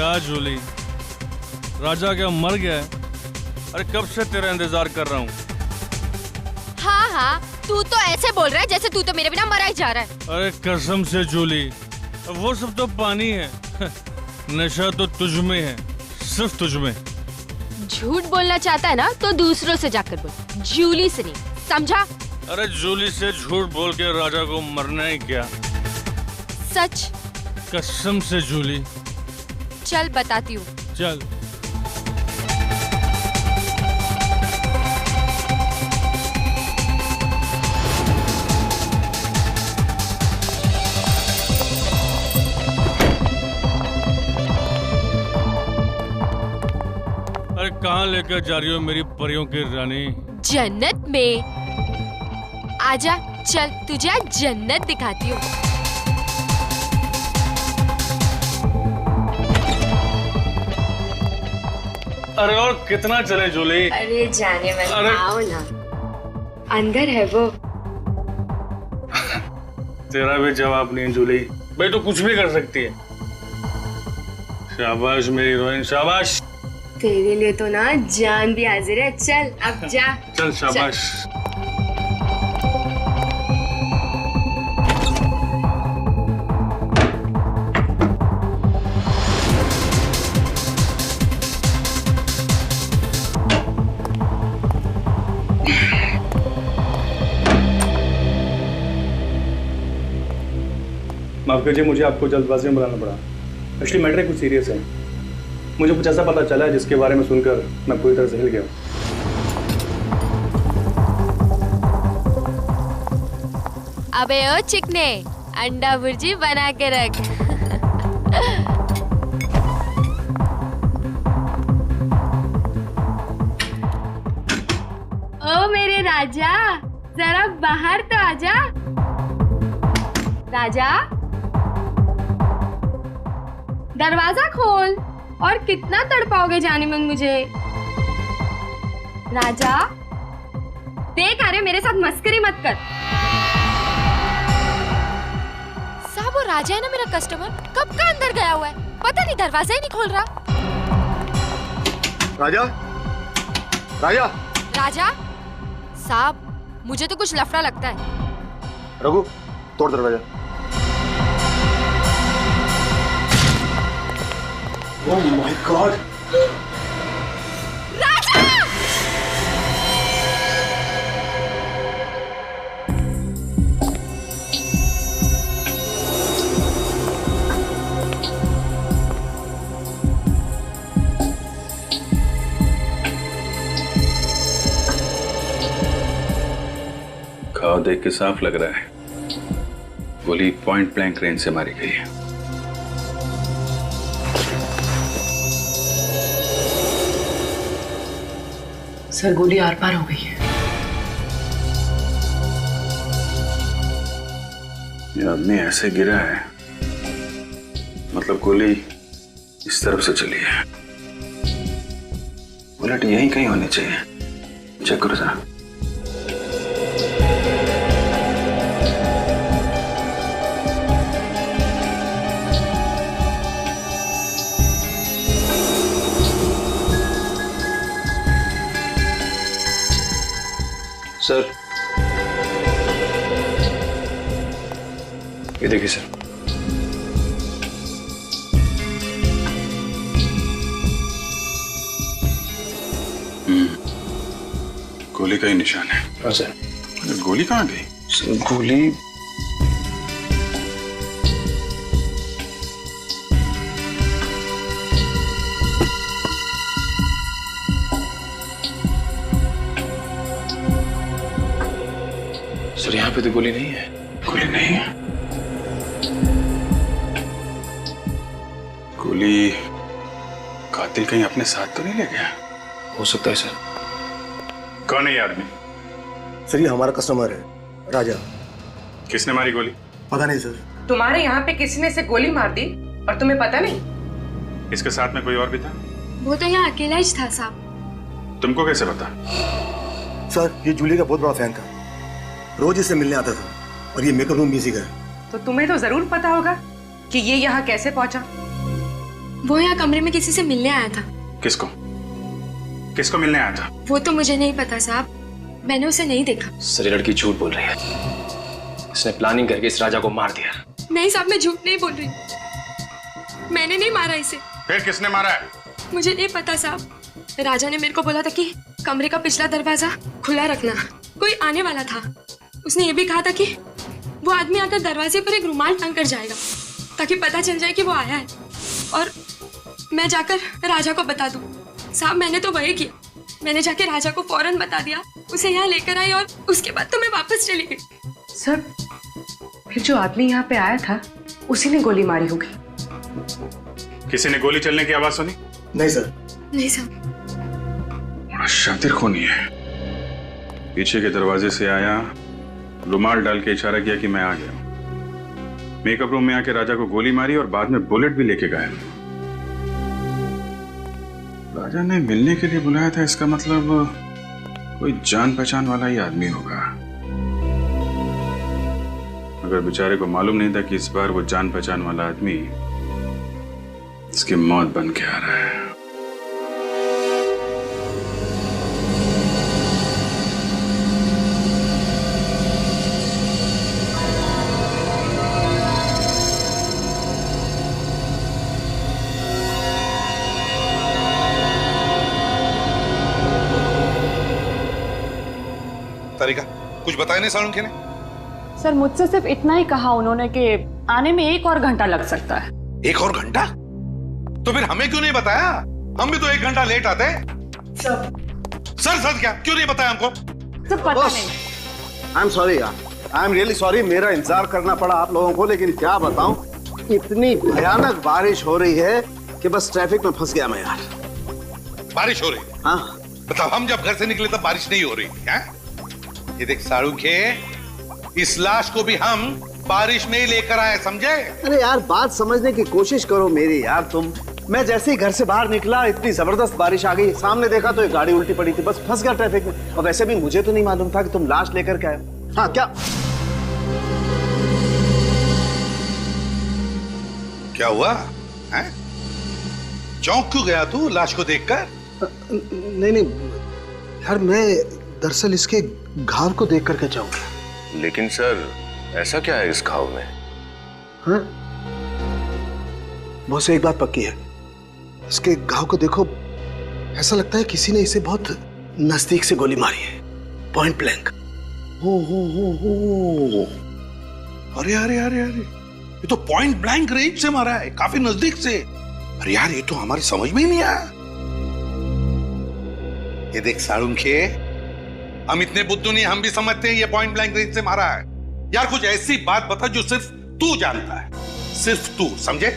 क्या जूली, राजा क्या मर गया है? अरे कब से तेरा इंतजार कर रहा हूँ। हाँ हाँ, तू तो ऐसे बोल रहा है जैसे तू तो मेरे बिना मरा ही जा रहा है। अरे कसम से जूली, वो सब तो पानी है। नशा तो तुझ में है, सिर्फ तुझ में। झूठ बोलना चाहता है ना तो दूसरों से जाकर बोल, जूली से नहीं, समझा? अरे जूली से झूठ बोल के राजा को मरना है क्या? सच? कसम से जूली। चल बताती हूँ। चल। अरे कहाँ लेकर जा रही हो मेरी परियों की रानी? जन्नत में। आजा, चल तुझे आज जन्नत दिखाती हूँ। अरे और कितना चले जूली? अरे जाने मन, अरे आओ ना, अंदर है वो। तेरा भी जवाब नहीं जूली, भाई तो कुछ भी कर सकती है। शाबाश मेरी हीरोइन, शाबाश। तेरे लिए तो ना जान भी हाजिर है। चल अब जा। चल शाबाश। माफ कीजिए, मुझे आपको जल्दबाजी में बुलाना पड़ा। एक्चुअली मैटर कुछ सीरियस है। मुझे कुछ ऐसा पता चला है जिसके बारे में सुनकर मैं पूरी तरह से हिल गया। अबे ओ चिकने, अंडा भुर्जी बना के रख। ओ मेरे राजा, जरा बाहर तो आजा। राजा, दरवाजा खोल। और कितना तड़पाओगे जाने मन मुझे? राजा देख, अरे मेरे साथ मस्करी मत कर। साहब वो राजा है ना मेरा कस्टमर, कब का अंदर गया हुआ है, पता नहीं दरवाजा ही नहीं खोल रहा। राजा, राजा, राजा साहब, मुझे तो कुछ लफड़ा लगता है। रघु तोड़ दरवाजा। Oh my god! राजा! घाव देख के साफ लग रहा है गोली पॉइंट ब्लैंक रेंज से मारी गई है। सर गोली आर पार हो गई है। ये आदमी ऐसे गिरा है, मतलब गोली इस तरफ से चली है। बुलेट यहीं कहीं होनी चाहिए। चेक करो जरा। सर ये देखिए सर, गोली का ही निशान है। हाँ सर। गोली कहाँ गई? सर गोली सर यहाँ पे तो गोली नहीं है। गोली नहीं है? गोली कातिल कहीं अपने साथ तो नहीं ले गया? हो सकता है सर। कौन है ये आदमी? सर ये हमारा कस्टमर है, राजा। किसने मारी गोली? पता नहीं सर। तुम्हारे यहाँ पे किसी ने से गोली मार दी और तुम्हें पता नहीं? इसके साथ में कोई और भी था? वो तो यहाँ अकेला ही था साहब। तुमको कैसे पता? सर ये जूली का बहुत बड़ा फैन था, रोज इससे मिलने आता था और ये मेकअप रूम भी इसी का है। तो तुम्हें तो जरूर पता होगा कि ये यहाँ कैसे पहुंचा। वो यहाँ कमरे में किसी से मिलने आया था। किसको किसको मिलने आया था? वो तो मुझे नहीं पता साहब, मैंने उसे नहीं देखा। सर ये लड़की झूठ बोल रही है, इसने प्लानिंग करके इस राजा को मार दिया। नहीं साहब, मैं झूठ नहीं बोल रही, मैंने नहीं मारा इसे। फिर किसने मारा है? मुझे नहीं पता साहब, राजा ने मेरे को बोला था कि कमरे का पिछला दरवाजा खुला रखना, कोई आने वाला था। उसने ये भी कहा था कि वो आदमी आकर दरवाजे पर एक रुमाल टांग कर जाएगा ताकि पता चल जाए कि वो आया है और मैं जाकर राजा को बता दूं। साहब मैंने तो वही किया, मैंने जाके राजा को फौरन बता दिया, उसे यहाँ लेकर आई और उसके बाद तो मैं वापस चली गई। सर, फिर जो आदमी यहाँ पे आया था उसी ने गोली मारी होगी। किसी ने गोली चलने की आवाज सुनी? नहीं सर। नहीं साहब। बड़ा शातिर खूनी है। पीछे के दरवाजे से आया, रुमाल डाल के इशारा किया कि मैं आ गया। मेकअप रूम में आके राजा को गोली मारी और बाद में बुलेट भी लेके गया। राजा ने मिलने के लिए बुलाया था, इसका मतलब कोई जान पहचान वाला ही आदमी होगा। अगर बेचारे को मालूम नहीं था कि इस बार वो जान पहचान वाला आदमी इसकी मौत बन के आ रहा है। तारिका, कुछ बताया नहीं सालुंखे ने? सर मुझसे सिर्फ इतना ही कहा उन्होंने कि आने में 1 और घंटा लग सकता है। 1 और घंटा? तो फिर हमें क्यों नहीं बताया? हम भी तो 1 घंटा लेट आते। सर क्या क्यों नहीं बताया हमको? सर पता नहीं। आई एम सॉरी यार, आई एम रियली सॉरी, मेरा इंतजार करना पड़ा आप लोगों को, लेकिन क्या बताऊं, इतनी भयानक बारिश हो रही है कि बस ट्रैफिक में फंस गया मैं यार। बारिश हो रही है? हाँ। मतलब हम जब घर से निकले तब बारिश नहीं हो रही है? ये देख सालुंखे, इस लाश को भी हम बारिश में ही लेकर आए, समझे? अरे यार बात समझने की कोशिश करो मेरी यार तुम। मैं जैसे ही घर से बाहर निकला इतनी जबरदस्त बारिश आ गई, सामने देखा तो एक गाड़ी उल्टी पड़ी थी, बस फंस गया ट्रैफिक में। और वैसे भी मुझे तो नहीं मालूम था कि तुम लाश लेकर के आए। हाँ क्या हुआ है? चौंक क्यों गया तू लाश को देखकर? नहीं यार, मैं दरअसल इसके घाव को देख करके जाऊंगा। लेकिन सर ऐसा क्या है इस घाव में? हाँ? बहुत एक बात पक्की है, इसके घाव को देखो, ऐसा लगता है किसी ने इसे बहुत नजदीक से गोली मारी है, पॉइंट ब्लैंक। हो। अरे ये तो पॉइंट ब्लैंक रेंज से मारा है, काफी नजदीक से। अरे यार ये तो हमारी समझ में ही नहीं आया। ये देख सालुंखे, हम इतने बुद्धू नहीं, हम भी समझते हैं ये पॉइंट ब्लैंक रेंज से मारा है। यार कुछ ऐसी बात बता जो सिर्फ तू जानता है, सिर्फ तू, समझे?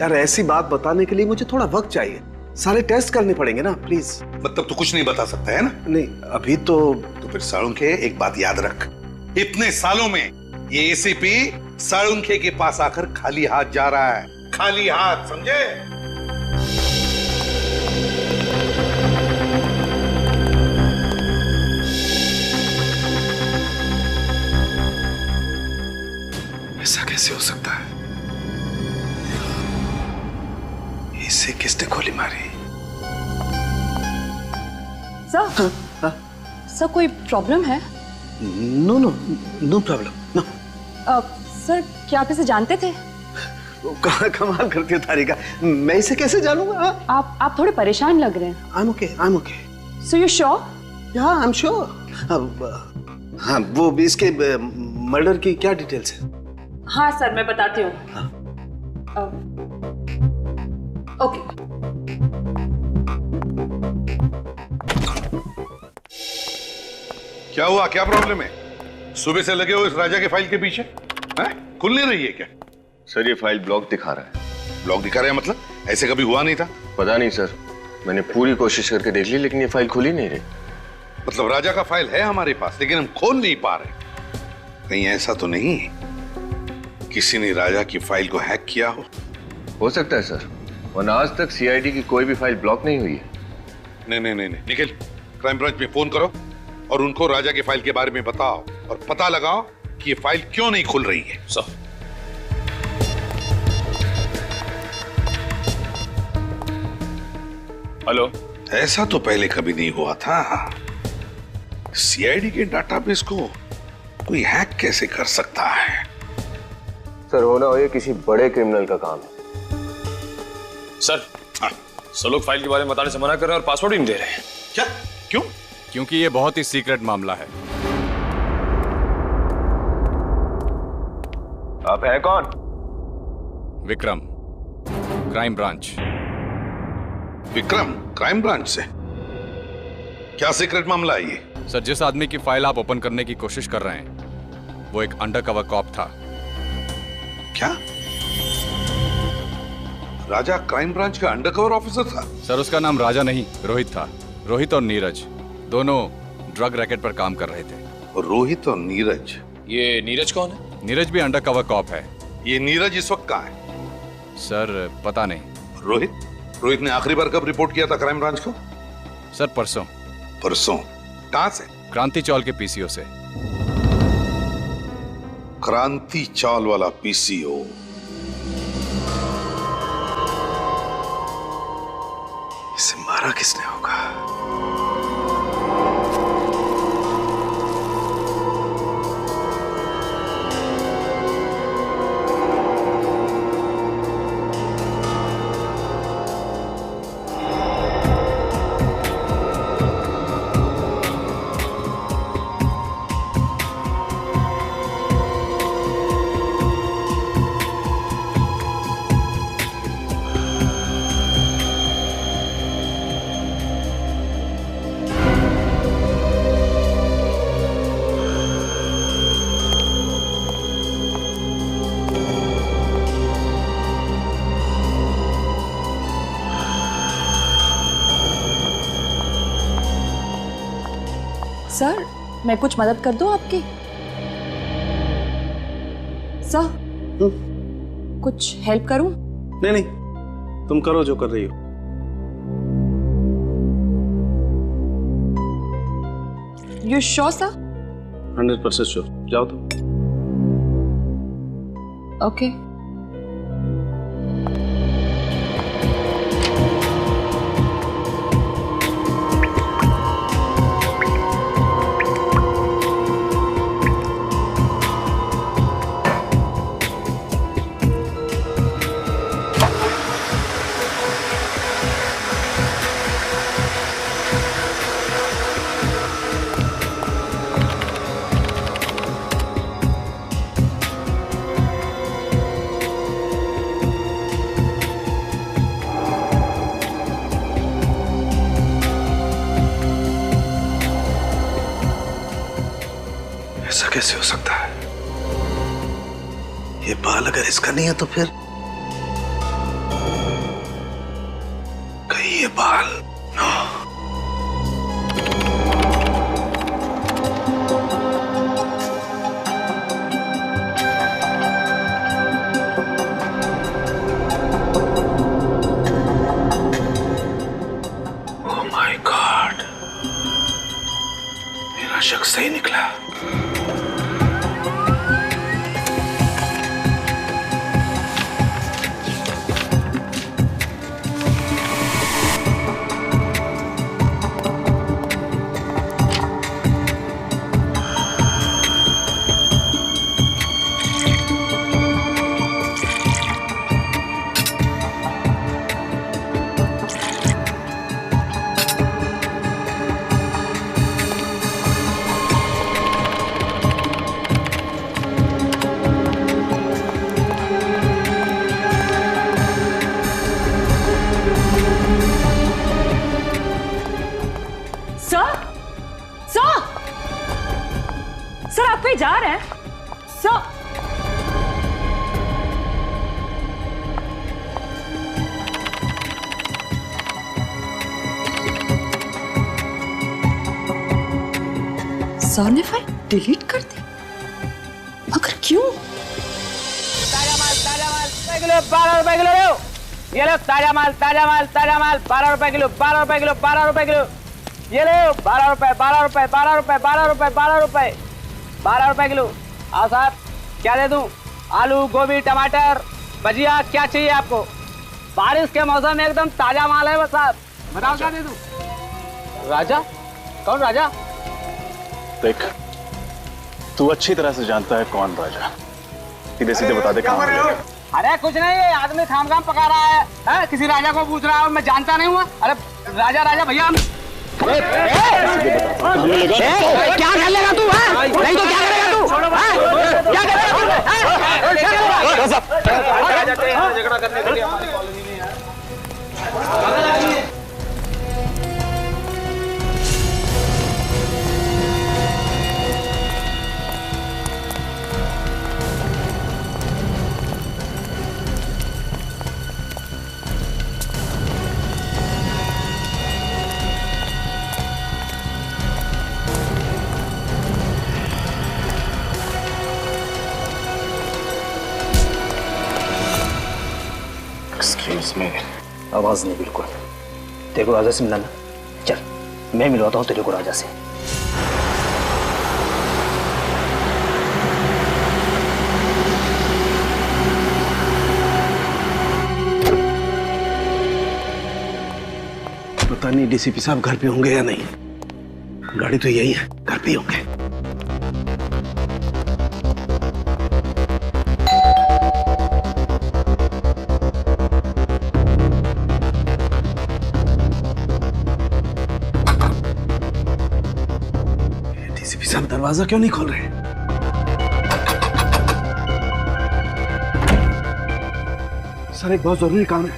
यार ऐसी बात बताने के लिए मुझे थोड़ा वक्त चाहिए, सारे टेस्ट करने पड़ेंगे ना, प्लीज। मतलब तू कुछ नहीं बता सकता है ना? नहीं अभी तो फिर सालुंखे एक बात याद रख, इतने सालों में ये एसीपी सालुंखे के पास आकर खाली हाथ जा रहा है, खाली हाथ, समझे? ऐसा कैसे हो सकता है? इसे किसने गोली मारी? सर सर कोई प्रॉब्लम है? No problem, no. सर क्या आप इसे जानते थे? कमाल करती है तारिका, मैं इसे कैसे जानूंगा? आप थोड़े परेशान लग रहे हैं। I'm okay. So you sure? Yeah, I'm sure. हाँ, वो भी इसके मर्डर की क्या डिटेल्स है? हाँ सर मैं बताती हूँ। ओके। क्या हुआ, क्या प्रॉब्लम है? सुबह से लगे हो इस राजा के फाइल के पीछे, खुल नहीं रही है क्या? सर ये फाइल ब्लॉक दिखा रहा है। ब्लॉक दिखा रहा है मतलब? ऐसे कभी हुआ नहीं था? पता नहीं सर, मैंने पूरी कोशिश करके देख ली लेकिन ये फाइल खुल ही नहीं रही। मतलब राजा का फाइल है हमारे पास लेकिन हम खोल नहीं पा रहे। कहीं ऐसा तो नहीं किसी ने राजा की फाइल को हैक किया हो सकता है सर, वरना आज तक सीआईडी की कोई भी फाइल ब्लॉक नहीं हुई है। नहीं, निखिल, क्राइम ब्रांच में फोन करो और उनको राजा की फाइल के बारे में बताओ और पता लगाओ कि ये फाइल क्यों नहीं खुल रही है। Sir hello. ऐसा तो पहले कभी नहीं हुआ था। सीआईडी के डाटाबेस को कोई हैक कैसे कर सकता है? सर होना हो ये किसी बड़े क्रिमिनल का काम है। सर सब लोग फाइल के बारे में बताने से मना कर रहे हैं और पासवर्ड ही नहीं दे रहे हैं। क्या? क्यों? क्योंकि ये बहुत ही सीक्रेट मामला है। आप हैं कौन? Vikram, crime branch. Vikram, crime branch से? क्या सीक्रेट मामला है ये? सर, जिस आदमी की फाइल आप ओपन करने की कोशिश कर रहे हैं वो एक अंडरकवर कॉप था। क्या? राजा क्राइम ब्रांच का अंडरकवर ऑफिसर था? सर, उसका नाम राजा नहीं रोहित था। रोहित और नीरज दोनों ड्रग रैकेट पर काम कर रहे थे। रोहित और नीरज? ये नीरज कौन है? नीरज भी अंडरकवर कॉप है। ये नीरज इस वक्त कहाँ है? सर पता नहीं। रोहित ने आखिरी बार कब रिपोर्ट किया था क्राइम ब्रांच को? सर परसों। परसों? कहां से? क्रांति चौल के पीसीओ से। क्रांति चौल वाला पीसीओ? इसे मारा किसने होगा? सर, मैं कुछ मदद कर दूं आपकी? सर, कुछ हेल्प करूं? नहीं नहीं, तुम करो जो कर रही हो। You sure sir? 100% श्योर। जाओ तुम। ओके। ऐसा कैसे हो सकता है? ये बाल अगर इसका नहीं है तो फिर कहीं ये बाल ओह माय गॉड, मेरा शक सही निकला। जा रहे हैं सर? सर ने फाइल डिलीट कर दी, मगर क्यों? ताजा माल 12 रुपए किलो लो। ये लो ताजा माल 12 रुपए किलो 12 रुपए किलो 12 रुपए किलो। ये लो 12 रुपए 12 रुपए 12 रुपए 12 रुपए 12 रुपए 12 रुपए किलो। आओ साहब, क्या दे दूं? आलू, गोभी, टमाटर, भजिया, क्या चाहिए आपको? बारिश के मौसम में एकदम ताजा माल है बस साहब। बताओ क्या दे दूं? राजा? कौन राजा? देख, तू अच्छी तरह से जानता है कौन राजा। सीधे सीधे बता दे कहाँ है। अरे कुछ नहीं, ये आदमी खामखाम पका रहा है, किसी राजा को पूछ रहा है, मैं जानता नहीं हुआ। अरे राजा राजा भैया क्या कर लेगा तू? नहीं तो क्या करेगा तू? क्या करेगा? झगड़ा करने के लिए हमारी कॉलोनी में है। में आवाज नहीं बिल्कुल। तेरे को राजा से मिलाना, चल मैं मिलवाता हूँ तेरे को राजा से। पता नहीं डीसीपी साहब घर पे होंगे या नहीं। गाड़ी तो यही है, घर पे ही होंगे। दरवाजा क्यों नहीं खोल रहे? सर एक बहुत जरूरी काम है।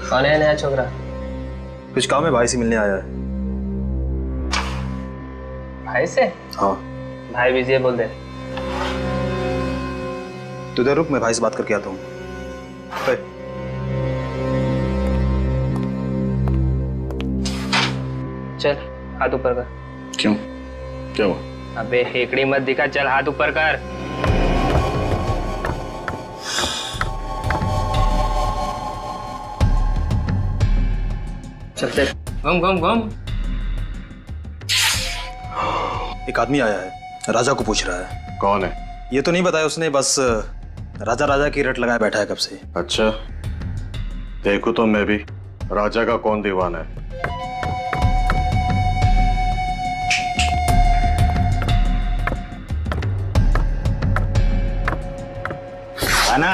कौन है नया छोकरा? कुछ काम है, भाई से मिलने आया है। भाई से? हाँ। भाई बिजी है, बोल दे। तू इधर रुक, मैं भाई से बात करके आता हूँ। चल हाथ ऊपर कर। क्यों? क्या हुआ? अबे हेकड़ी मत दिखा, चल हाथ ऊपर कर। चलते घूम घूम घूम। एक आदमी आया है, राजा को पूछ रहा है। कौन है? ये तो नहीं बताया उसने, बस राजा राजा की रट लगाए बैठा है कब से। अच्छा, देखो तो मैं भी राजा का कौन दीवाना है। आना।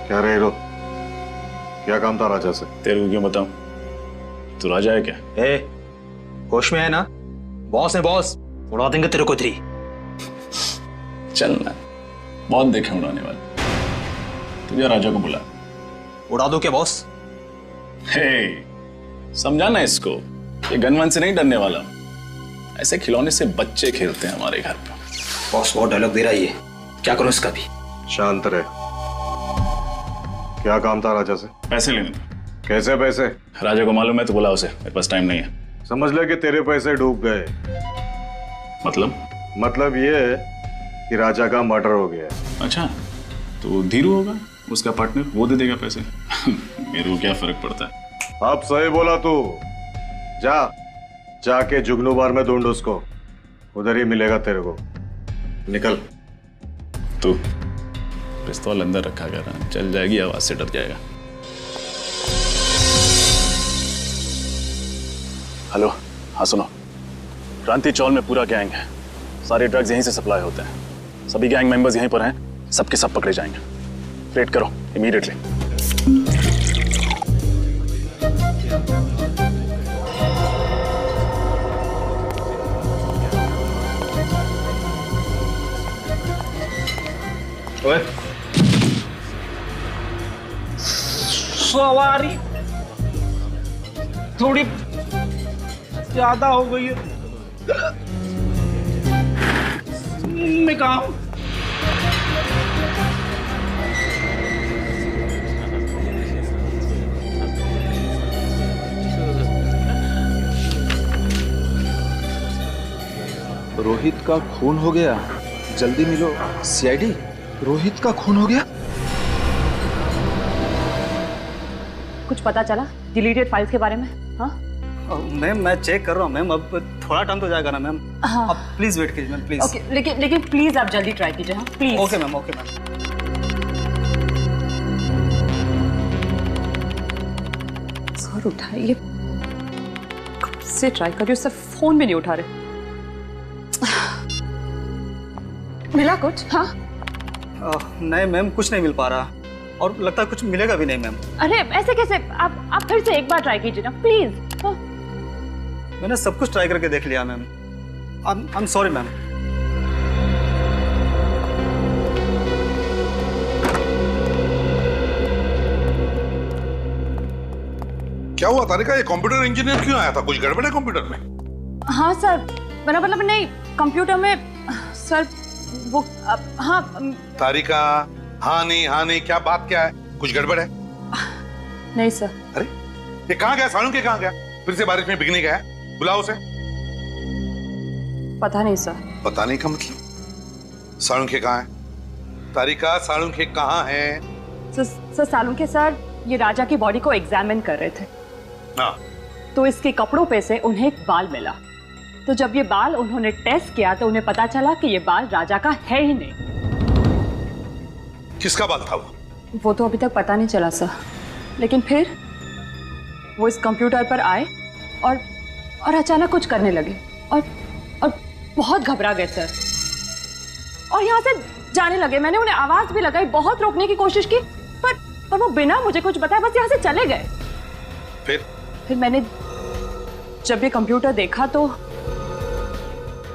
क्या रे हीरो, क्या काम था राजा से? तेरे को क्यों बताऊं? तू राजा है क्या? होश में है ना? बॉस है बॉस, उड़ा देंगे तेरे को। चल ना, बहुत देखे उड़ाने वाले। तुझे राजा को बुला। उड़ा दो क्या बॉस? हे, समझाना इसको, ये गनवन से नहीं डरने वाला। ऐसे खिलौने से बच्चे खेलते हैं हमारे घर पर। बॉस बहुत डायलॉग दे रहा है ये, क्या करूं इसका भी? शांत रहे। क्या काम था राजा से? पैसे लेने थे। कैसे पैसे? राजा को मालूम है तो बुला उसे, मेरे पास टाइम नहीं है। समझ ले कि तेरे पैसे डूब गए। मतलब ये है कि राजा का मर्डर हो गया। अच्छा, तो धीरू होगा उसका पार्टनर, वो दे देगा पैसे। मेरे को क्या फर्क पड़ता है? अब सही बोला तू। जाके जुगनू बार में ढूंढ उसको, उधर ही मिलेगा तेरे को। निकल। तू पिस्तौल अंदर रखा कर, चल जाएगी आवाज से डर जाएगा। हेलो, हाँ सुनो, क्रांति चौल में पूरा गैंग है। सारे ड्रग्स यहीं से सप्लाई होते हैं। सभी गैंग मेंबर्स यहीं पर हैं, सबके सब पकड़े जाएंगे। रेड करो इमीडिएटली। ओए, सवारी थोड़ी ज्यादा हो गई है। मैं कहाँ हूं? रोहित का खून हो गया, जल्दी मिलो। सीआईडी, रोहित का खून हो गया। कुछ पता चला डिलीटेड फाइल्स के बारे में? हाँ मैम मैं चेक कर रहा हूँ मैम, अब थोड़ा टाइम तो जाएगा ना मैम। हाँ। अब प्लीज वेट कीजिए मैम, प्लीज। ओके, लेकिन प्लीज आप जल्दी ट्राई कीजिए। हाँ please. Okay ma'am, okay ma'am. Sir उठाइए, कब से ट्राई कर रही हूँ, सर फोन भी नहीं उठा रहे। मिला कुछ? हाँ नहीं मैम, कुछ नहीं मिल पा रहा, और लगता है कुछ मिलेगा भी नहीं मैम। अरे ऐसे कैसे? आप फिर से एक बार ट्राई कीजिए ना प्लीज। मैंने सब कुछ ट्राई करके देख लिया ma'am. I am sorry ma'am. क्या हुआ तारिका, ये कंप्यूटर इंजीनियर क्यों आया था? कुछ गड़बड़ है कंप्यूटर में? हाँ सर, मेरा मतलब नहीं, कंप्यूटर में सर वो हाँ। तारिका, हाँ नहीं, क्या बात क्या है? कुछ गड़बड़ है? नहीं सर। अरे ये कहाँ गया? सालुंखे कहाँ गया? फिर से बारिश में भीगने गया? बुलाओ उसे। पता नहीं सर। पता नहीं का मतलब? सालुंखे कहाँ है? तारिका, सालुंखे कहाँ है? सर सालुंखे सर ये राजा की बॉडी को एग्जामिन कर रहे थे। हाँ। तो इसके कपड़ों पे से उन्हें एक बाल मिला, तो जब ये बाल उन्होंने टेस्ट किया तो उन्हें पता चला कि ये बाल राजा का है ही नहीं। किसका बाल था वो? वो तो अभी तक पता नहीं चला सर, लेकिन फिर वो इस कंप्यूटर पर आए और अचानक कुछ करने लगे और बहुत घबरा गए सर, और यहाँ से जाने लगे। मैंने उन्हें आवाज भी लगाई, बहुत रोकने की कोशिश की, पर वो बिना मुझे कुछ बताए बस यहाँ से चले गए। फिर मैंने जब ये कंप्यूटर देखा तो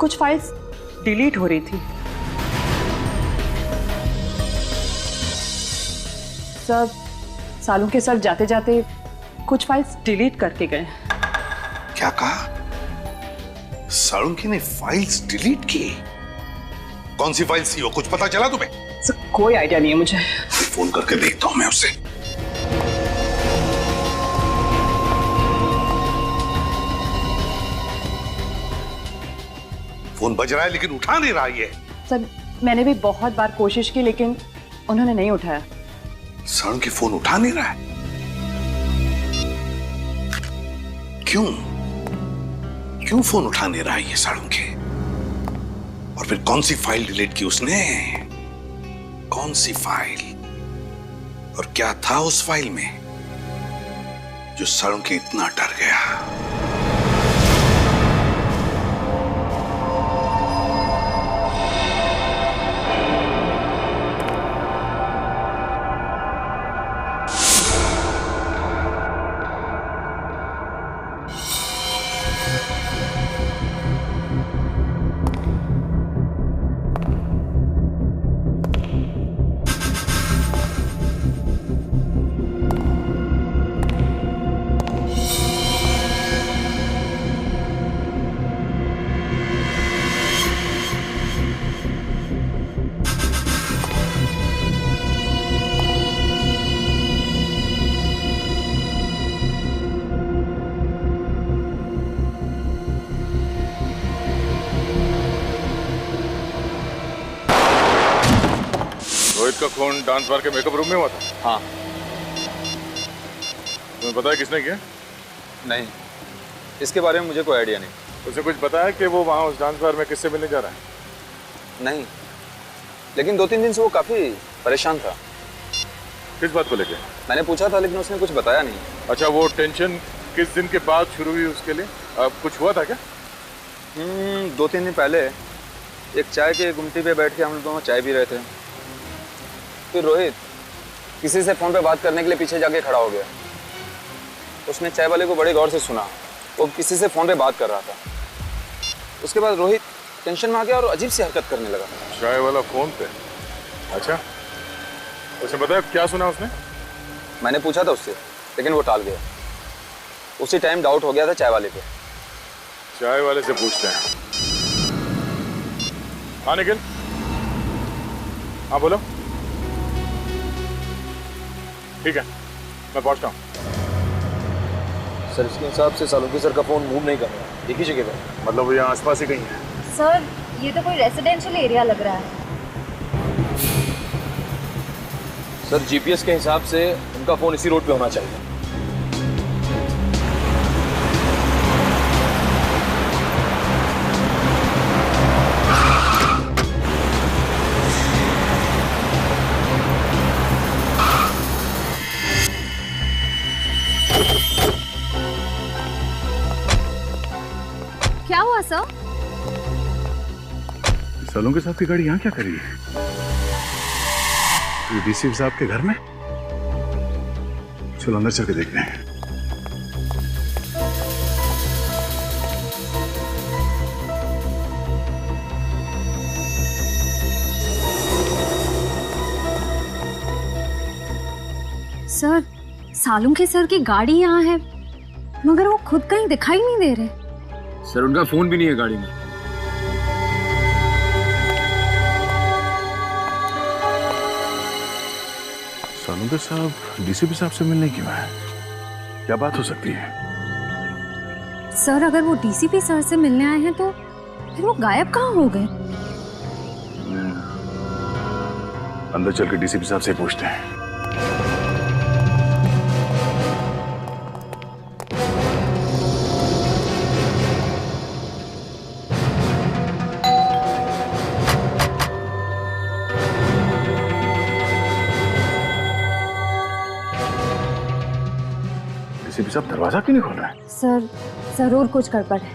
कुछ फाइल्स डिलीट हो रही थी। सर सालुंखे सर जाते जाते कुछ फाइल्स डिलीट करके गए। क्या कहा? सालुंखे ने फाइल्स डिलीट की? कौन सी फाइल्स थी वो? कुछ पता चला तुम्हें? सर कोई आइडिया नहीं है मुझे। फोन करके देखता हूं मैं उससे। फोन बज रहा है लेकिन उठा नहीं रहा ये। सर मैंने भी बहुत बार कोशिश की लेकिन उन्होंने नहीं उठाया। सालुंखे फोन उठा नहीं रहा है? क्यों फोन उठा नहीं रहा है ये सालुंखे? और फिर कौन सी फाइल डिलीट की उसने? कौन सी फाइल? और क्या था उस फाइल में जो सालुंखे इतना डर गया? रोहित का खून डांस बार के मेकअप रूम में हुआ था? हाँ। तुम्हें पता है किसने किया? नहीं, इसके बारे में मुझे कोई आइडिया नहीं। उसे कुछ पता है कि वो वहाँ उस डांस बार में किससे मिलने जा रहा है? नहीं, लेकिन 2-3 दिन से वो काफी परेशान था। किस बात को लेके? मैंने पूछा था लेकिन उसने कुछ बताया नहीं। अच्छा, वो टेंशन किस दिन के बाद शुरू हुई उसके लिए? अब कुछ हुआ था क्या? 2-3 दिन पहले एक चाय की गुमटी पे बैठ के हम लोग दोनों चाय पी रहे थे। फिर रोहित किसी से फोन पे बात करने के लिए पीछे जाके खड़ा हो गया। उसने चाय वाले को बड़े गौर से सुना, वो किसी से फोन पे बात कर रहा था। उसके बाद रोहित टेंशन में आ गया और अजीब सी हरकत करने लगा। चाय वाला फोन पे? अच्छा, उसे बताया क्या सुना उसने? मैंने पूछा था उससे लेकिन वो टाल गया। उसी टाइम डाउट हो गया था चाय वाले पे। चाय वाले से पूछते हैं। हाँ निखिल, हाँ बोलो। ठीक है, मैं पहुंचता हूँ। सर इसके हिसाब से सालुंखे सर का फोन मूव नहीं कर रहा, एक ही जगह पे। मतलब वो यहाँ आसपास ही कहीं है? सर ये तो कोई रेसिडेंशियल एरिया लग रहा है। सर जीपीएस के हिसाब से उनका फोन इसी रोड पे होना चाहिए। सालों साहब की गाड़ी यहाँ क्या करी है? ये डीसीपी साहब के घर में? चलो अंदर चल के देखते हैं। सर, सालुंखे सर की गाड़ी यहाँ है, मगर वो खुद कहीं दिखाई नहीं दे रहे। सर उनका फोन भी नहीं है गाड़ी में। सालुंखे साहब डीसीपी साहब से मिलने क्यों आए? क्या बात हो सकती है? सर, अगर वो डीसीपी सर से मिलने आए हैं तो फिर वो गायब कहाँ हो गए? अंदर चल के डीसीपी साहब से पूछते हैं। डीसीपी साहब दरवाजा क्यों नहीं खोल रहा है? सर, जरूर कुछ गड़बड़ है,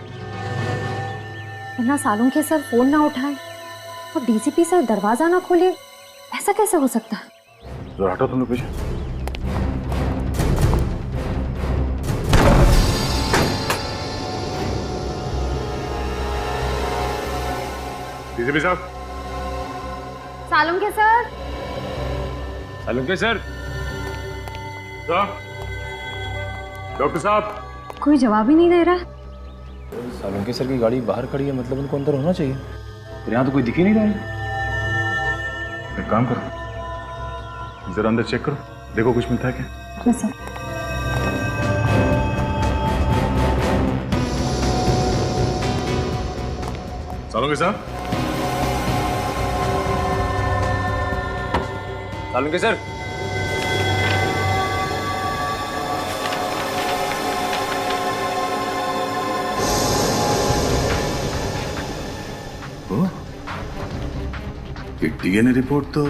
वरना सालुंखे सर फोन ना उठाए और डीसीपी सर दरवाजा ना खोले, ऐसा कैसे हो सकता है? जरा हटो तुम लोग पीछे। डीसीपी साहब। Salunkhe sir. Salunkhe sir. Doctor साहब। कोई जवाब ही नहीं दे रहा। सालुंखे सर की गाड़ी बाहर खड़ी है, मतलब उनको अंदर होना चाहिए। पर यहाँ तो कोई दिख ही नहीं रहा है। एक काम करो, जरा अंदर चेक करो, देखो कुछ मिलता है क्या। सर। सालुंखे साहब। सालुंखे सर। डीएनए रिपोर्ट तो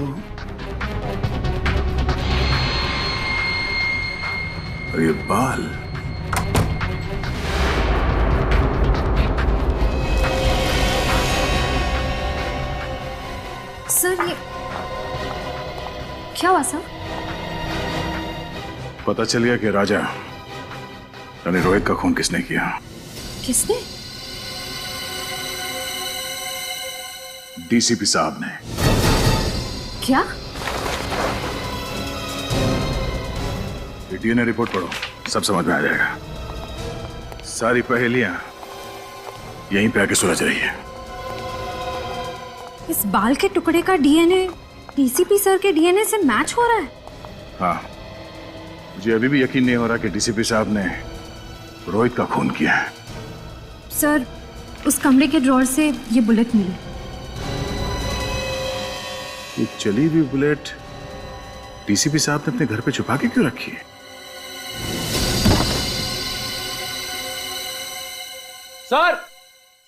और ये बाल सर, ये क्या हुआ सर? पता चल गया कि राजा यानी रोहित का खून किसने किया। किसने? डीसीपी साहब ने। क्या? डीएनए रिपोर्ट पढ़ो, सब समझ में आ जाएगा। सारी पहेलियां यहीं पे आके सुलझ रही है। इस बाल के टुकड़े का डीएनए डीसीपी सर के डीएनए से मैच हो रहा है? हाँ, मुझे अभी भी यकीन नहीं हो रहा कि डीसीपी साहब ने रोहित का खून किया है। सर, उस कमरे के ड्रॉर से ये बुलेट मिली। ये चली हुई बुलेट डीसीपी साहब ने अपने घर पे छुपा के क्यों रखी है?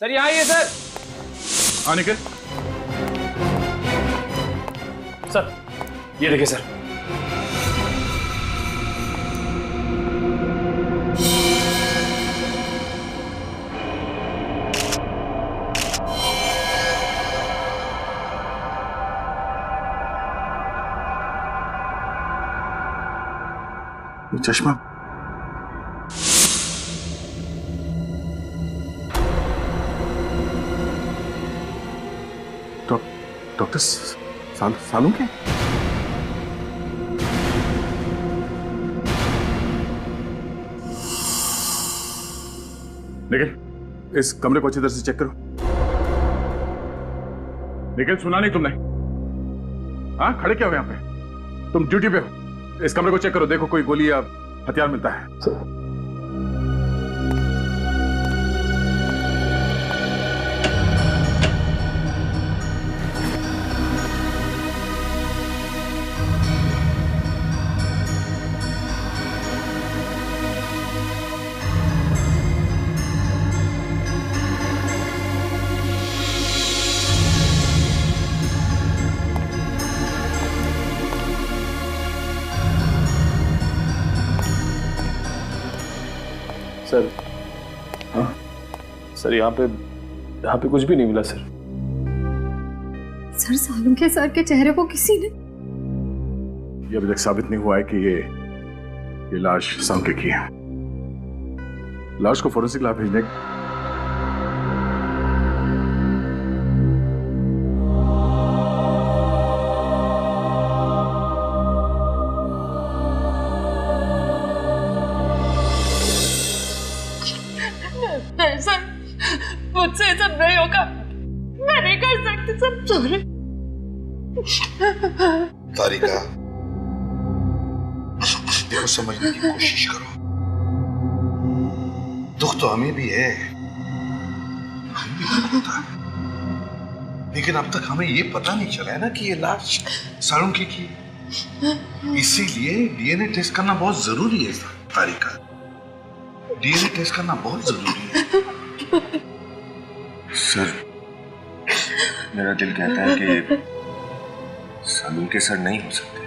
सर यहाँ आइए सर। हाँ निकल। सर ये देखिए सर। ये चश्मा डॉक्टर सालुंखे? निखिल, इस कमरे को अच्छी तरह से चेक करो। निखिल, सुना नहीं तुमने? हाँ, खड़े क्या हो यहाँ पे? तुम ड्यूटी पे हो। इस कमरे को चेक करो, देखो कोई गोली या हथियार मिलता है। सर, हाँ सर, यहाँ पे कुछ भी नहीं मिला सर। सर सालुंखे सर के चेहरे को किसी ने ये अभी तक साबित नहीं हुआ है कि ये लाश सालुंखे की है। लाश को फोरेंसिक लैब भेजने नहीं सर, मुझसे ये सब नहीं होगा। मैं नहीं कर सकती सर, सॉरी। तारिका, देखो समझने की कोशिश करो। दुख तो हमें भी है, हमें भी दुख होता है, लेकिन अब तक हमें ये पता नहीं चला है ना कि ये लाश सालुंखे की। इसीलिए डीएनए टेस्ट करना बहुत जरूरी है तारिका। डीएनए टेस्ट करना बहुत जरूरी है। सर, मेरा दिल कहता है कि सालुंखे सर नहीं हो सकते।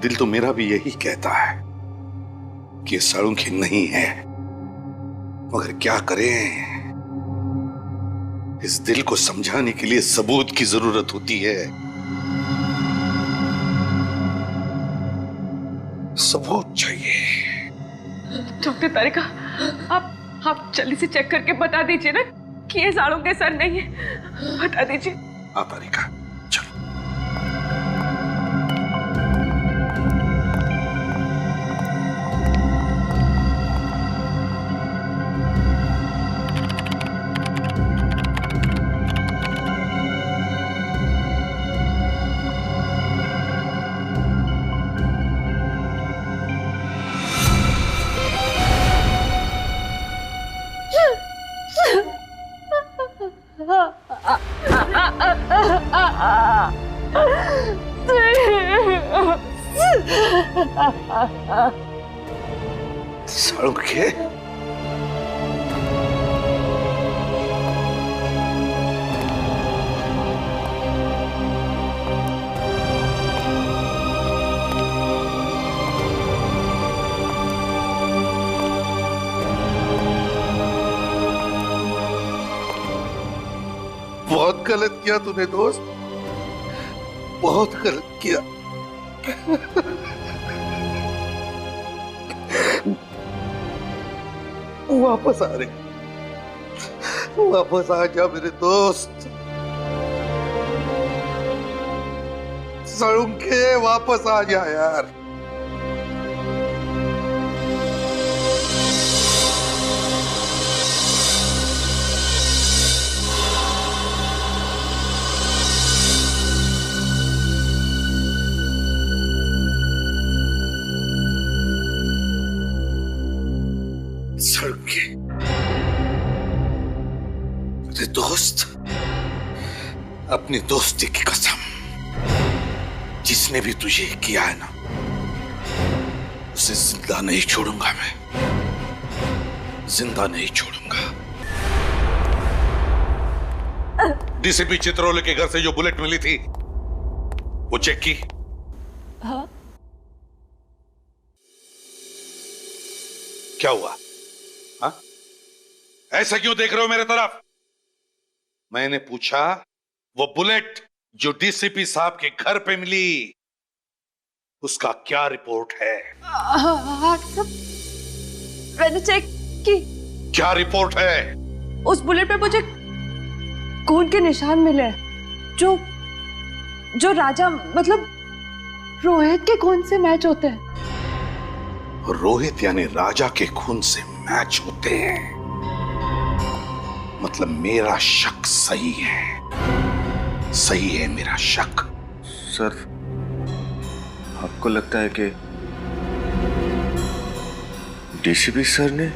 दिल तो मेरा भी यही कहता है कि सालुंखे नहीं है, मगर क्या करें, इस दिल को समझाने के लिए सबूत की जरूरत होती है। सबूत चाहिए। डॉक्टर तारिका, आप जल्दी से चेक करके बता दीजिए ना कि ये सालुंखे सर नहीं है। बता दीजिए। हाँ तारिका, सालुंखे, बहुत गलत किया तूने दोस्त, बहुत गलत किया। वापस आ रहे, वापस आ जा मेरे दोस्त। सालुंखे, वापस आ जा यार। सालुंखे, मेरे दोस्त, अपनी दोस्ती की कसम, जिसने भी तुझे किया है ना, उसे जिंदा नहीं छोड़ूंगा मैं, जिंदा नहीं छोड़ूंगा। डीसीपी चित्रोले के घर से जो बुलेट मिली थी, वो चेक की? हाँ। क्या हुआ? हाँ? ऐसा क्यों देख रहे हो मेरे तरफ? मैंने पूछा, वो बुलेट जो डीसीपी साहब के घर पे मिली, उसका क्या रिपोर्ट है? मैंने चेक की। क्या रिपोर्ट है? उस बुलेट पे मुझे खून के निशान मिले, जो राजा मतलब रोहित के खून से मैच होते हैं। रोहित यानी राजा के खून से मैच होते हैं, मतलब मेरा शक सही है, सही है मेरा शक। सर, आपको लगता है कि डीसीपी सर ने?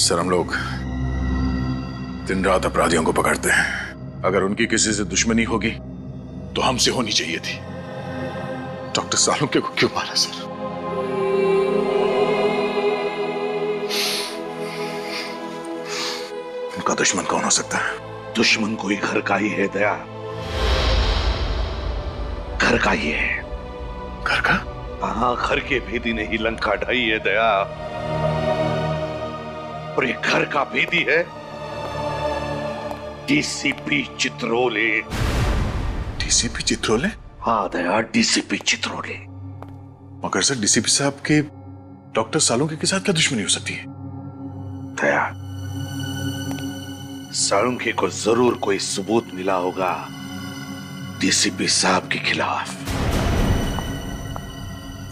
सर, हम लोग दिन रात अपराधियों को पकड़ते हैं। अगर उनकी किसी से दुश्मनी होगी तो हमसे होनी चाहिए थी। डॉक्टर सालुंके को क्यों मारा सर? उनका दुश्मन कौन हो सकता है? दुश्मन कोई घर का ही है दया, घर का ही है। घर का? हाँ, घर के भेदी ने ही लंका ढाई है दया, और ये घर का भेदी है डीसीपी चित्रोले। डीसीपी चित्रोले? हाँ दया, डीसीपी चित्रोले। मगर सर, डीसीपी साहब के डॉक्टर सालुंके के साथ क्या दुश्मनी हो सकती है? दया, सालुंके को जरूर कोई सबूत मिला होगा डीसीपी साहब के खिलाफ।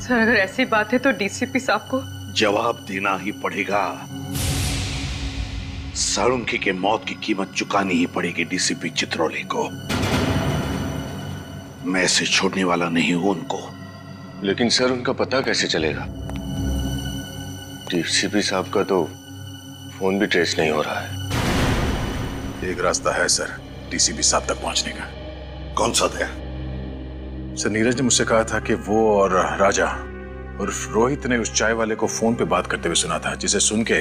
सर, अगर ऐसी बात है तो डीसीपी साहब को जवाब देना ही पड़ेगा। सालुंके के मौत की कीमत चुकानी ही पड़ेगी डीसीपी चित्रोले को। मैं ऐसे छोड़ने वाला नहीं हूं उनको। लेकिन सर, उनका पता कैसे चलेगा? डीसीपी साहब का तो फोन भी ट्रेस नहीं हो रहा है। एक रास्ता है सर डीसीपी साहब तक पहुंचने का। कौन सा दया? सर, नीरज ने मुझसे कहा था कि वो और राजा और रोहित ने उस चाय वाले को फोन पे बात करते हुए सुना था, जिसे सुन के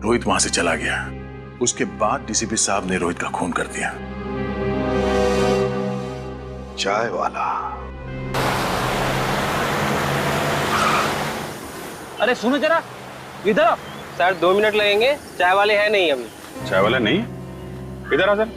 रोहित वहां से चला गया। उसके बाद डीसीपी साहब ने रोहित का खून कर दिया। चाय वाला? अरे सुनो जरा, इधर आओ। सर 2 मिनट लगेंगे, चाय वाले हैं नहीं अभी। चाय वाला नहीं? इधर आ सर।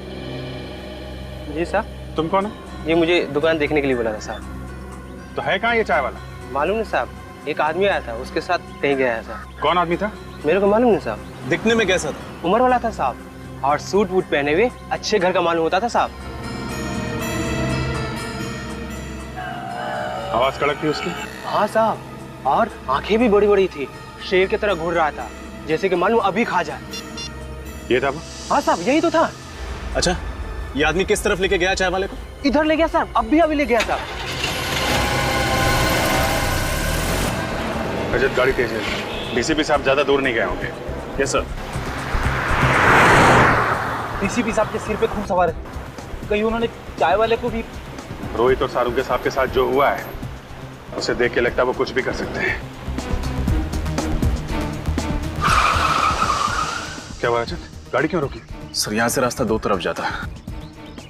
जी साहब। तुम कौन हो? जी, मुझे दुकान देखने के लिए बोला था साहब। तो है कहाँ ये चाय वाला? मालूम नहीं साहब, एक आदमी आया था, उसके साथ कहीं गया है साहब। कौन आदमी था? मेरे को मालूम नहीं साहब। दिखने में कैसा था? उम्र वाला था साहब, और सूट वूट पहने हुए अच्छे घर का मालूम होता था साहब। आवाज कड़क थी उसकी? हाँ साहब, और आंखें भी बड़ी बड़ी थी, शेर की तरह घूर रहा था, जैसे कि मालूम अभी खा जाए। ये था वो? हाँ साहब, यही तो था। अच्छा, ये आदमी किस तरफ लेके गया चाय वाले को? इधर ले गया साहब, अभी ले गया साहब। रजत, गाड़ी तेज है। डीसीपी साहब ज्यादा दूर नहीं गए होंगे। Yes sir. डीसीपी साहब के सिर पे खून सवार है, कहीं उन्होंने चाय वाले को भी। रोहित और सालुंके साहब के साथ जो हुआ है, उसे देख के लगता है वो कुछ भी कर सकते हैं। क्या हुआ रजत? गाड़ी क्यों रोकी? सर, यहाँ से रास्ता 2 तरफ जाता है,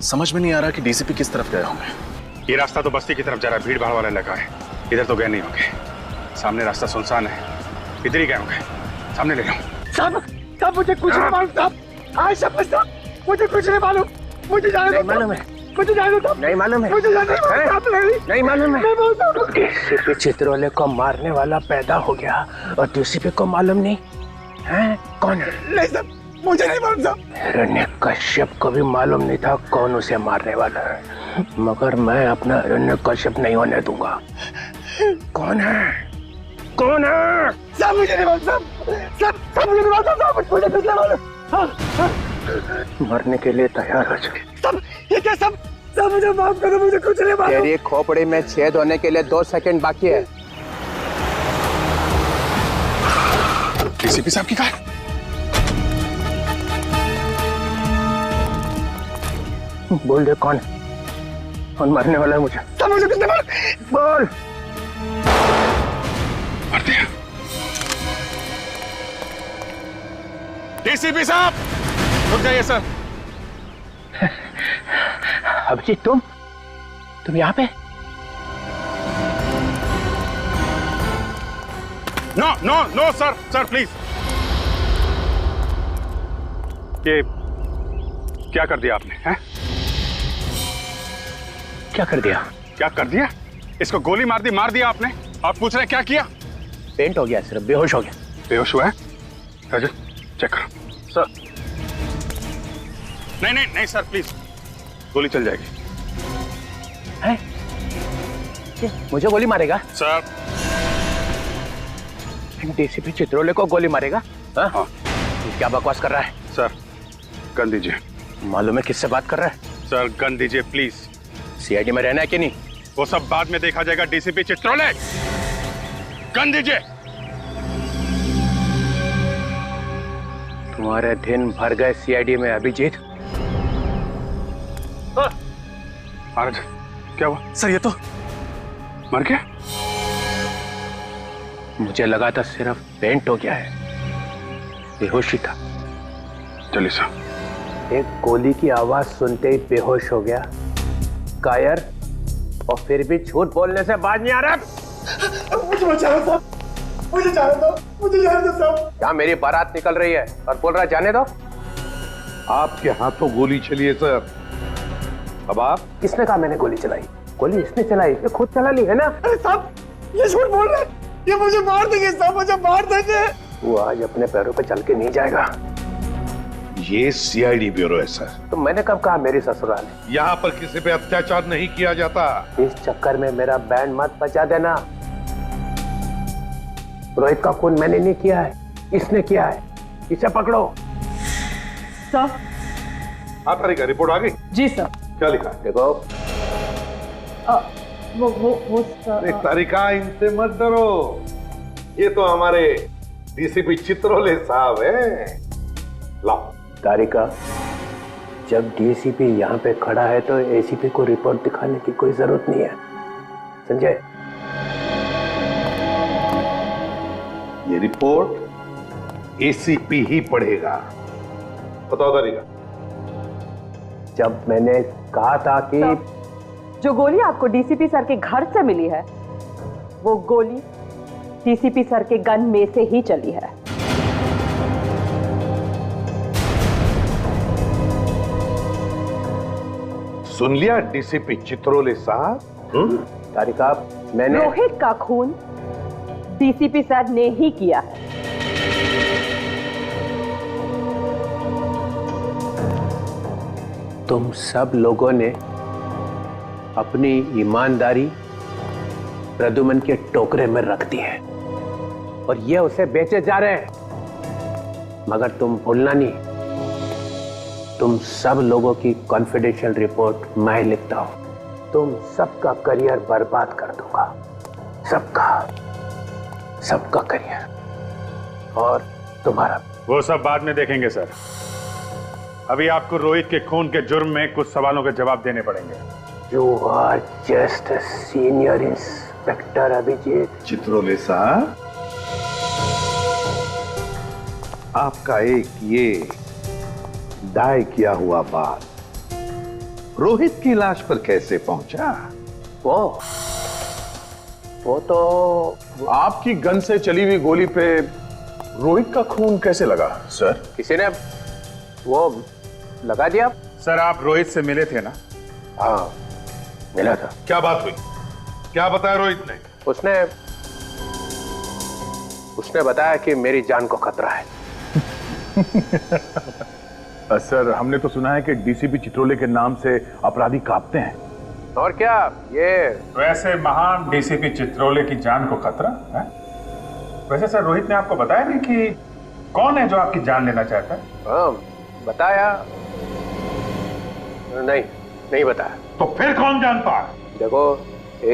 समझ में नहीं आ रहा कि डीसीपी किस तरफ गए होंगे। ये रास्ता तो बस्ती की तरफ जा रहा है, भीड़ भाड़ वाला इलाका है। इधर तो गए नहीं होंगे। सामने रास्ता सुनसान है, इधर ही गए होंगे। सामने ले लो। साहब मुझे कुछ नहीं मालूम साहब। आज सब साहब, मुझे कुछ नहीं मालूम। मुझे जाने दो। मालूम है? मुझे जाने दो। नहीं मालूम है? मुझे जाने दो। नहीं मालूम है? डीसीपी चित्रोले को मारने वाला पैदा हो गया और डीसीपी को मालूम नहीं है कौन है? नहीं साहब, मुझे नहीं मालूम साहब। हिरण्यकश्यप को भी मालूम नहीं था कौन उसे मारने वाला है, मगर मैं अपना हिरण्यकश्यप नहीं होने दूंगा। कौन है? कौन है? सब मुझे नहीं मालूम साहब। सब मुझे नहीं मालूम साहब। मुझे कुछ नहीं मालूम। मरने के लिए तैयार हो जाए। सब ये क्या? सब मुझे माफ करो, मुझे कुछ नहीं मालूम। तेरी खोपड़ी में छेद होने के लिए 2 सेकंड बाकी है। डीसीपी साहब की कार? बोल दे कौन मरने वाला है? मुझे सब मुझे कुछ नहीं मालूम। बोल। मार दिया। डीसीपी साहब रुक जाइए सर। अभिजीत, तुम यहाँ पे? No no no sir, sir please. ये क्या कर दिया आपने? हैं? क्या कर दिया? क्या कर दिया? इसको गोली मार दिया आपने, आप पूछ रहे क्या किया? पेंट हो गया, सिर्फ बेहोश हो गया। बेहोश हुआ है? रजत चेक करो। सर नहीं सर प्लीज, गोली चल जाएगी। है? मुझे गोली मारेगा? सर डीसीपी चित्रोले को गोली मारेगा? हाँ। क्या बकवास कर रहा है? सर गन दीजिए। मालूम है किससे बात कर रहा है? सर गन दीजिए प्लीज। सीआईडी में रहना है कि नहीं? वो सब बाद में देखा जाएगा। डीसीपी चित्रोले, गन दीजिए। तुम्हारे दिन भर गए सीआईडी में अभिजीत। महाराज क्या हुआ? सर ये तो मर गया। मुझे लगा था सिर्फ पेंट हो गया है, बेहोशी था। चलिए साहब। एक गोली की आवाज सुनते ही बेहोश हो गया, कायर, और फिर भी झूठ बोलने से बाज नहीं आ रहा। मुझे बचाओ साहब, मुझे जाने दो, मुझे जाने दो साहब। क्या मेरी बारात निकल रही है और बोल रहा जाने दो? आपके हाथों गोली चली है सर। अब आप? किसने कहा मैंने गोली चलाई? गोली इसने चलाई, ये खुद चला ली है ना? अरे साहब ये झूठ बोल रहे हैं, ये मुझे मार देंगे साहब, मुझे मार देंगे। वो आज अपने पैरों पे चल के नहीं जाएगा। ये सीआईडी ब्यूरो है सर। तो मैंने कब कहा मेरी ससुराल है? यहाँ पर किसी पे अत्याचार नहीं किया जाता। इस चक्कर में मेरा बैंड मत बचा देना। रोहित का खून मैंने नहीं किया है, इसने किया है। इसे पकड़ो। सर। हाँ तारिका, रिपोर्ट आ गई? जी सर। क्या लिखा? देखो। वो सर। तारिका इनसे मत डरो, ये तो हमारे डीसीपी चित्रोले साहब हैं। लाओ। तारिका, जब डीसीपी यहाँ पे खड़ा है तो एसीपी को रिपोर्ट दिखाने की कोई जरूरत नहीं है, समझे? ये रिपोर्ट एसीपी ही पढ़ेगा। बताओ तारिका। जब मैंने कहा था कि जो गोली आपको डीसीपी सर के घर से मिली है, वो गोली डीसीपी सर के गन में से ही चली है। सुन लिया डीसीपी चित्रोले साहब? तारिका, मैंने रोहित का खून डीसीपी सर ने ही किया है। तुम सब लोगों ने अपनी ईमानदारी प्रद्युमन के टोकरे में रख दी है और ये उसे बेचे जा रहे हैं। मगर तुम भूलना नहीं, तुम सब लोगों की कॉन्फिडेंशियल रिपोर्ट मैं लिखता हूं। तुम सबका करियर बर्बाद कर दूंगा, सबका करियर और तुम्हारा। वो सब बाद में देखेंगे सर। अभी आपको रोहित के खून के जुर्म में कुछ सवालों के जवाब देने पड़ेंगे। You are just a senior inspector, Abhijit. Chitrole साहब, आपका एक ये दाय किया हुआ बात रोहित की लाश पर कैसे पहुंचा? वो तो आपकी गन से चली हुई गोली पे रोहित का खून कैसे लगा सर? किसी ने वो लगा दिया। सर आप रोहित से मिले थे ना? हाँ मिला था। क्या बात हुई? क्या बताया रोहित ने? उसने बताया कि मेरी जान को खतरा है। सर हमने तो सुना है कि डीसीपी चित्रोले के नाम से अपराधी कांपते हैं। और क्या ये वैसे महान डीसीपी चित्रोले की जान को खतरा है? वैसे सर रोहित ने आपको बताया नहीं कि कौन है जो आपकी जान लेना चाहता है? हाँ बताया नहीं बताया। तो फिर कौन जानता है? देखो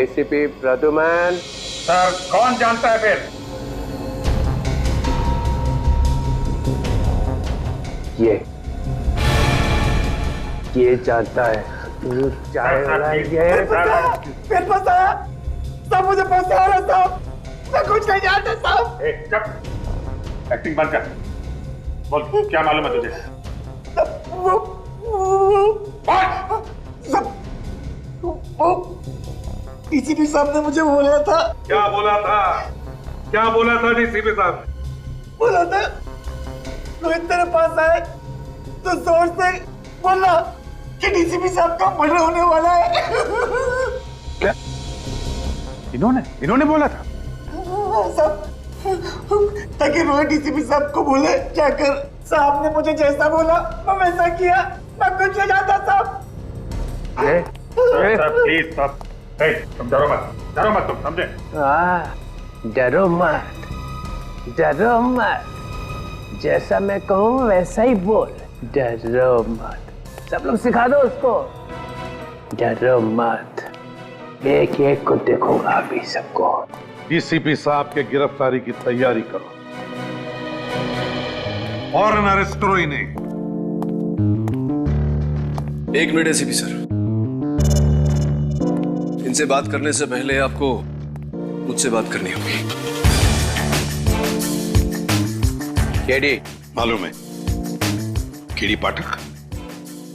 एसीपी प्रद्युमन। सर कौन जानता है फिर? ये जानता है। फिर फंसाया सब, मुझे फंसाया साहब, मैं कुछ नहीं जानता साहब। चुप, एक्टिंग बंद कर। बोल क्या मालूम है तुझे? वो डीसीपी साहब ने मुझे बोला था। क्या बोला था? क्या बोला था डीसीपी साहब? बोला था रोहित तेरे पास आए तो जोर से बोला कि डीसीपी साहब का मर्डर होने वाला है। क्या इन्होंने बोला था? साहब ताकि रोहित डीसीपी साहब को बोले जाकर साहब ने मुझे जैसा बोला मैं वैसा किया, मैं कुछ नहीं जानता साहब। प्लीज साहब, तुम डरो मत तुम समझे? डरो मत, जैसा मैं कहूँ वैसा ही बोल। डरो मत, सब लोग सिखा दो उसको। डरो मत, एक एक को देखूंगा अभी सबको। डीसीपी साहब के गिरफ्तारी की तैयारी करो। फौरन अरेस्ट करो इन्हें। एक मिनट एसीपी सर, इनसे बात करने से पहले आपको मुझसे बात करनी होगी। केडी मालूम है, केडी पाठक,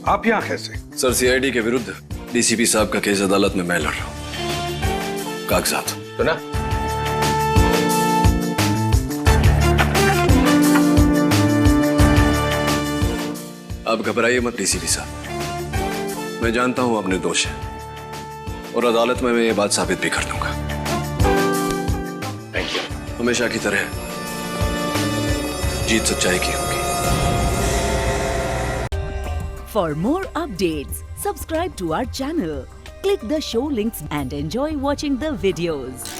आप यहां कैसे? सर, सीआईडी के विरुद्ध डीसीपी साहब का केस अदालत में मैं लड़ रहा हूं। कागजात तो ना आप घबराइए मत डीसीपी साहब, मैं जानता हूं आप निर्दोष हैं और अदालत में मैं ये बात साबित भी कर दूंगा। Thank you. हमेशा की तरह जीत सच्चाई की होगी। For more updates, subscribe to our channel, click the show links and enjoy watching the videos.